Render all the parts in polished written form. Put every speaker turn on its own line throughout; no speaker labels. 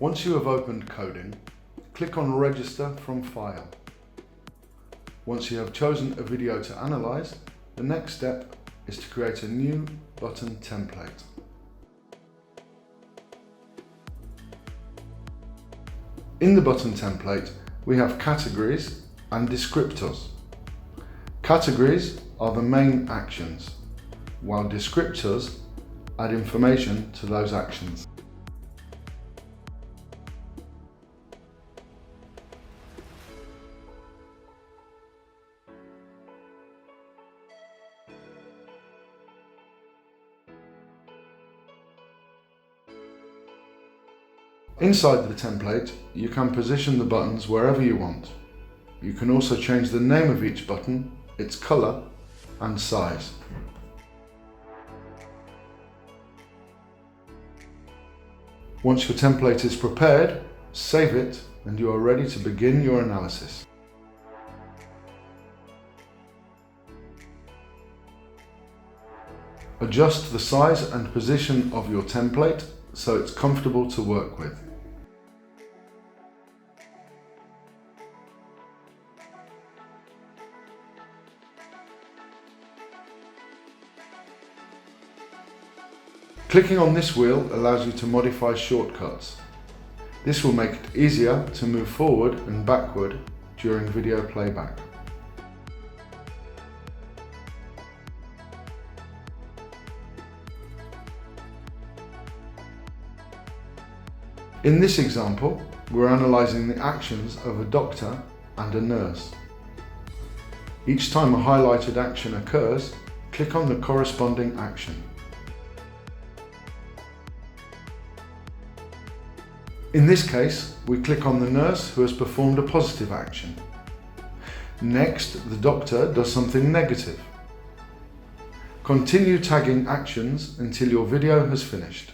Once you have opened Codimg, click on Register from File. Once you have chosen a video to analyze, the next step is to create a new button template. In the button template, we have categories and descriptors. Categories are the main actions, while descriptors add information to those actions. Inside the template, you can position the buttons wherever you want. You can also change the name of each button, its color, and size. Once your template is prepared, save it and you are ready to begin your analysis. Adjust the size and position of your template so it's comfortable to work with. Clicking on this wheel allows you to modify shortcuts. This will make it easier to move forward and backward during video playback. In this example, we're analysing the actions of a doctor and a nurse. Each time a highlighted action occurs, click on the corresponding action. In this case, we click on the nurse who has performed a positive action. Next, the doctor does something negative. Continue tagging actions until your video has finished.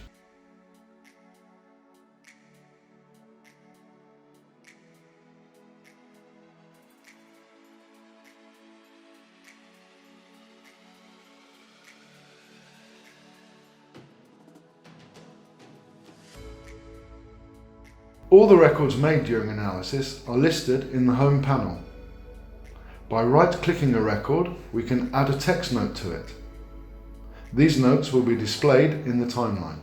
All the records made during analysis are listed in the Home panel. By right-clicking a record, we can add a text note to it. These notes will be displayed in the timeline.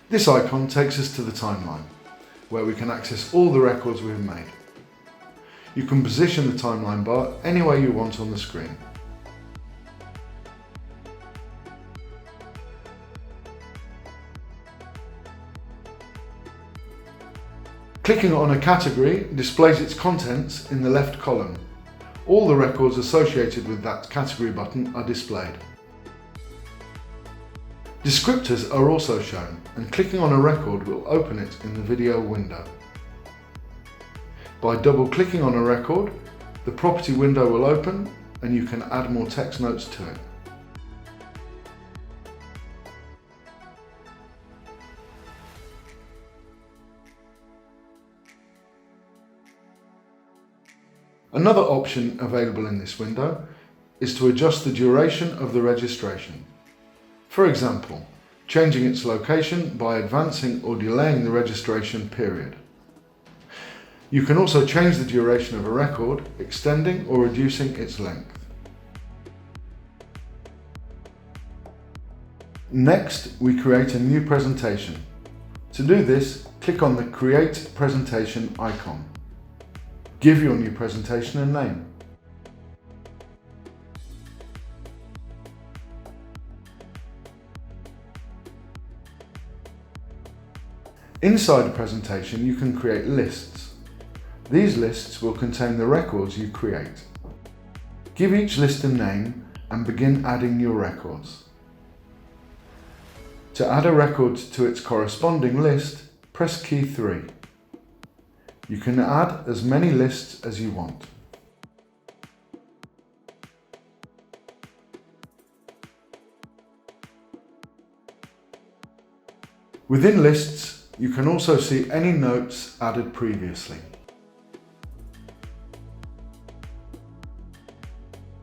This icon takes us to the timeline, where we can access all the records we have made. You can position the timeline bar any way you want on the screen. Clicking on a category displays its contents in the left column. All the records associated with that category button are displayed. Descriptors are also shown, and clicking on a record will open it in the video window. By double-clicking on a record, the property window will open and you can add more text notes to it. Another option available in this window is to adjust the duration of the registration. For example, changing its location by advancing or delaying the registration period. You can also change the duration of a record, extending or reducing its length. Next, we create a new presentation. To do this, click on the Create Presentation icon. Give your new presentation a name. Inside a presentation, you can create lists. These lists will contain the records you create. Give each list a name and begin adding your records. To add a record to its corresponding list, press key 3. You can add as many lists as you want. Within lists, you can also see any notes added previously.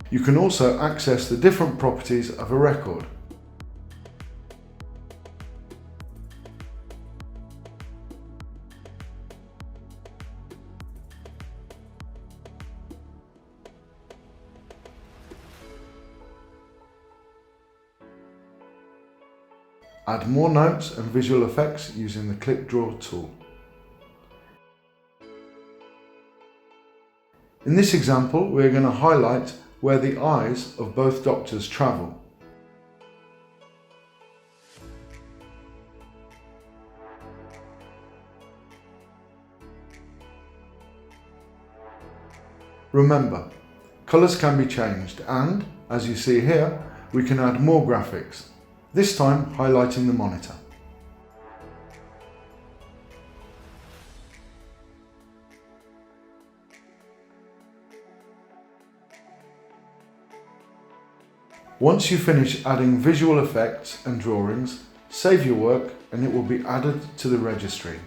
You can also access the different properties of a record. Add more notes and visual effects using the Click Draw tool. In this example, we're going to highlight where the eyes of both doctors travel. Remember, colours can be changed and, as you see here, we can add more graphics, this time highlighting the monitor. Once you finish adding visual effects and drawings, save your work and it will be added to the registry.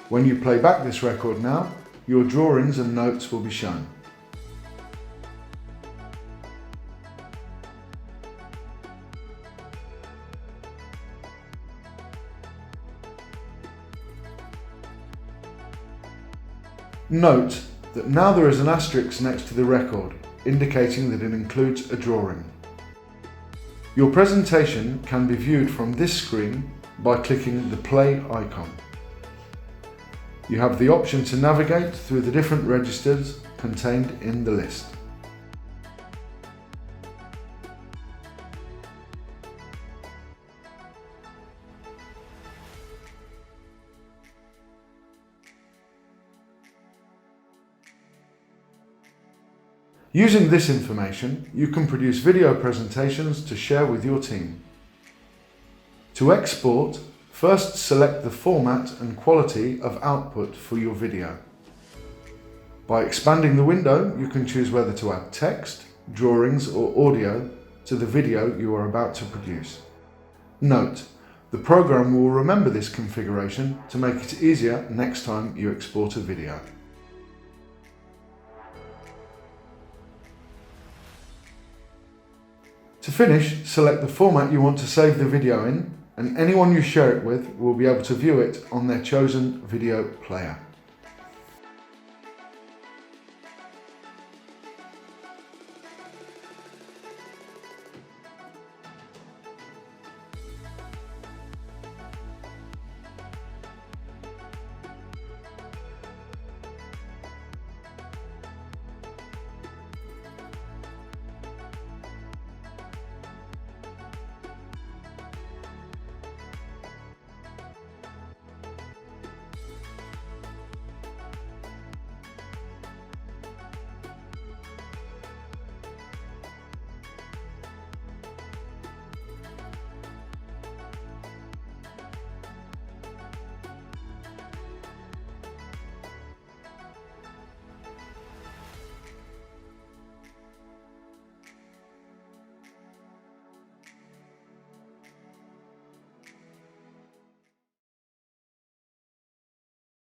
When you play back this record now, your drawings and notes will be shown. Note that now there is an asterisk next to the record, indicating that it includes a drawing. Your presentation can be viewed from this screen by clicking the play icon. You have the option to navigate through the different registers contained in the list. Using this information, you can produce video presentations to share with your team. To export, first select the format and quality of output for your video. By expanding the window, you can choose whether to add text, drawings or audio to the video you are about to produce. Note, the program will remember this configuration to make it easier next time you export a video. To finish, select the format you want to save the video in, and anyone you share it with will be able to view it on their chosen video player.